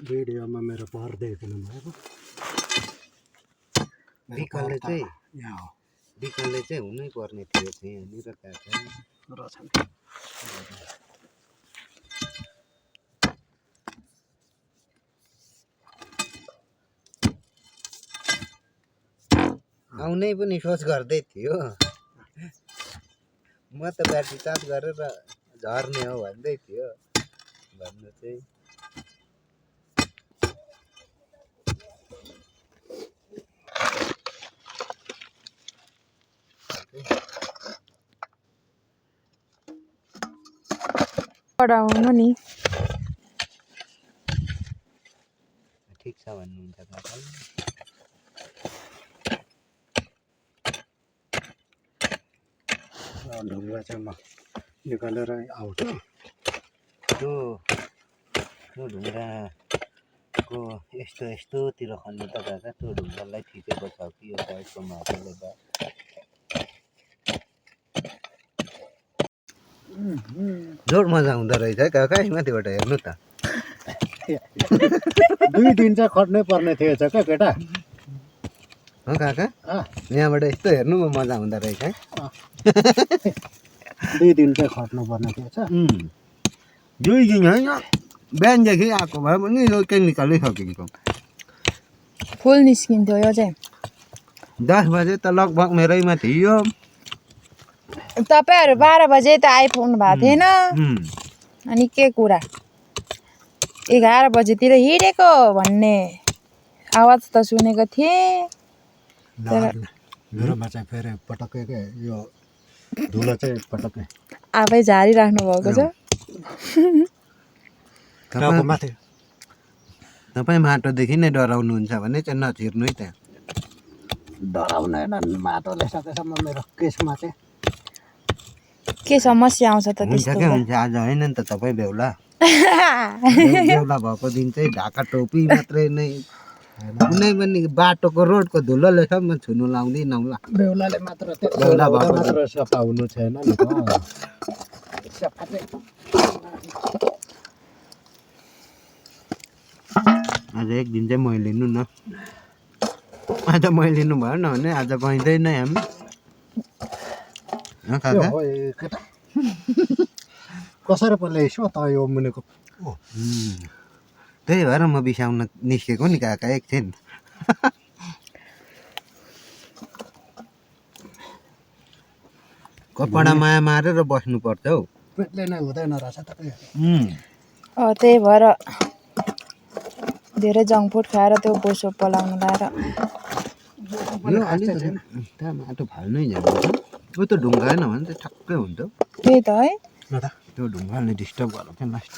भिडियोमा मेरो भर देखिनु भएको बिकलले चाहिँ बिकलले चाहिँ हुनै पर्ने थियो चाहिँ यहाँनिर काका रहेछन्। आउनै पनि सोच गर्दै थियो म त ब्याट्री चार्ज गरेर झर्ने हो भन्दै थियो भन्नु चाहिँ पढाउनु नि ठिक छ भन्नुहुन्छ काका ढुङ्गा चाहिँ म निकालेर आउँछु। त्यो ढुङ्गाको यस्तोतिर खन्नु त काका त्यो ढुङ्गालाई ठिकेको छ कि यो साइडको माटोले बा जोड मजा हुँदो रहेछ है काका माथिबाट हेर्नु त 2 दिन चाहिँ खट्नै पर्ने थिएछ क्या केटा। हो काका यहाँबाट यस्तो हेर्नुमा मजा हुँदो रहेछ है 2 दिन चाहिँ खट्नु पर्ने थिएछ। 2 दिन होइन बिहानदेखि आएको भए पनि यो चाहिँ निकालिसकेको फुल निस्किन्थ्यो यो चाहिँ 10 बजे त लगभग मेरैमा थियो तपाईँहरू 12 बजे त आइपुग्नु भएको थिएन अनि के कुरा 11 बजेतिर हिँडेको भन्ने आवाज त सुनेको थिएँ मेरोमा चाहिँ फेरि पटक्कै के यो धुलो चाहिँ पटक्कै आफै झारिराख्नु भएको छ। तपाईँ माटोदेखि नै डराउनुहुन्छ भने चाहिँ नचिर्नु है त्यहाँ डराउदैन माटोले सकेसम्म मेरो केसमा चाहिँ के समस्या आउँछ त हुन्छ त्यस्तो के हुन्छ आज होइन नि त तपाईँ बेहुला बेहुला भएको दिन चाहिँ ढाका टोपी मात्रै नै कुनै पनि बाटोको रोडको धुलोले सम्म छुनु लाउँदै नौला बेहुलाले मात्र बेहुला भएको मात्र सफा हुनु छैन नि सफा चाहिँ आज एक दिन चाहिँ मैलिनु न आज मैलिनु भयो न भने आज पाइँदैन हामी काका कसरी पो ल्याइसो त यो मुनिको त्यही भएर म बिसाउन निस्केको नि काका एकछिन कपडा माया मारेर बस्नु पर्छ हौ पेटले नै हुँदैन रहेछ तपाईँ त्यही भएर धेरै जङ्क फुड खाएर त्यो बोसो पलाउनु लाएर यो अलिकति त्यहाँ माटो फाल्नै जान्छ ऊ त ढुङ्गा होइन भने चाहिँ ठक्कै हुन्छ त्यही त है त्यो ढुङ्गाले डिस्टर्ब गरेको थियो लास्ट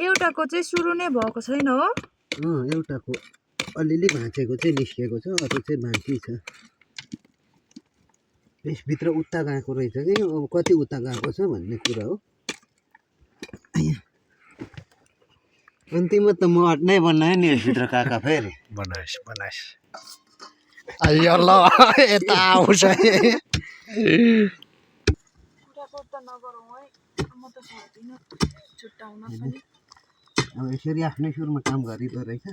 एउटाको चाहिँ सुरु नै भएको छैन हो एउटाको अलिअलि भाँचेको चाहिँ निस्किएको छ अरू चाहिँ बाँकी छ यसभित्र उता गएको रहेछ कि अब कति उता गएको छ भन्ने कुरा हो अन्तिममा त म अट्नै बनाएँ नि यसभित्र काका फेरि बनाइस् आयो ल यता आउँछ अब यसरी आफ्नै सुरमा काम गरिदो रहेछ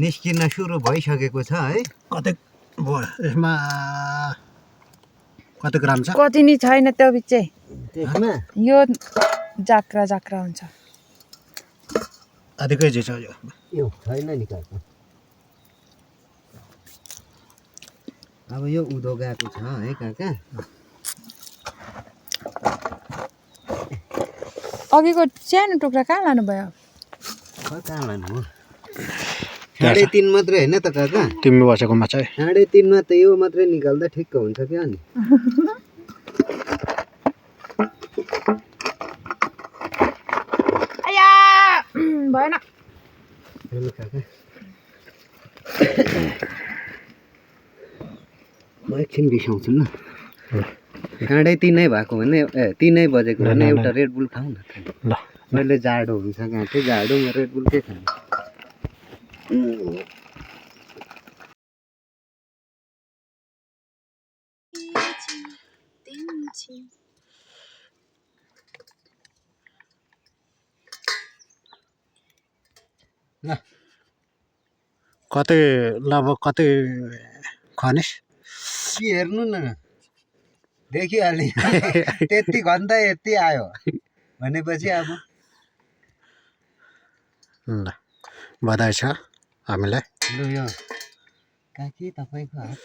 निस्किन सुरु भइसकेको छ है कतै यसमा कति ग्राम छ कति नि छैन त्यो बिच यो जाक्रा हुन्छ आधी केजी छ यो छैन नि काका अब यो उँधो गएको छ है काका अघिको सानो टुक्रा कहाँ लानुभयो कहाँ लानु हो 3.5 मात्रै होइन त काका तिमी बसेको माछा 3.5 मा त यो मात्रै निकाल्दा ठिक्क हुन्छ क्या अनि भएन काका म एकछिन बिसाउँछु ल साढे 3 भएको भने 3 बजेको भने एउटा रेड बुल खाऊ न त। ल मैले जाडो हुन्छ कहाँ थियो, जाडोमा रेड बुल के खाने। कतै लगभग कतै खनिस के हेर्नु न देखिहाल्ने त्यति घन्टा यति आयो भनेपछि अब ल बधाई छ हामीलाई। लु यो काकी तपाईँको हात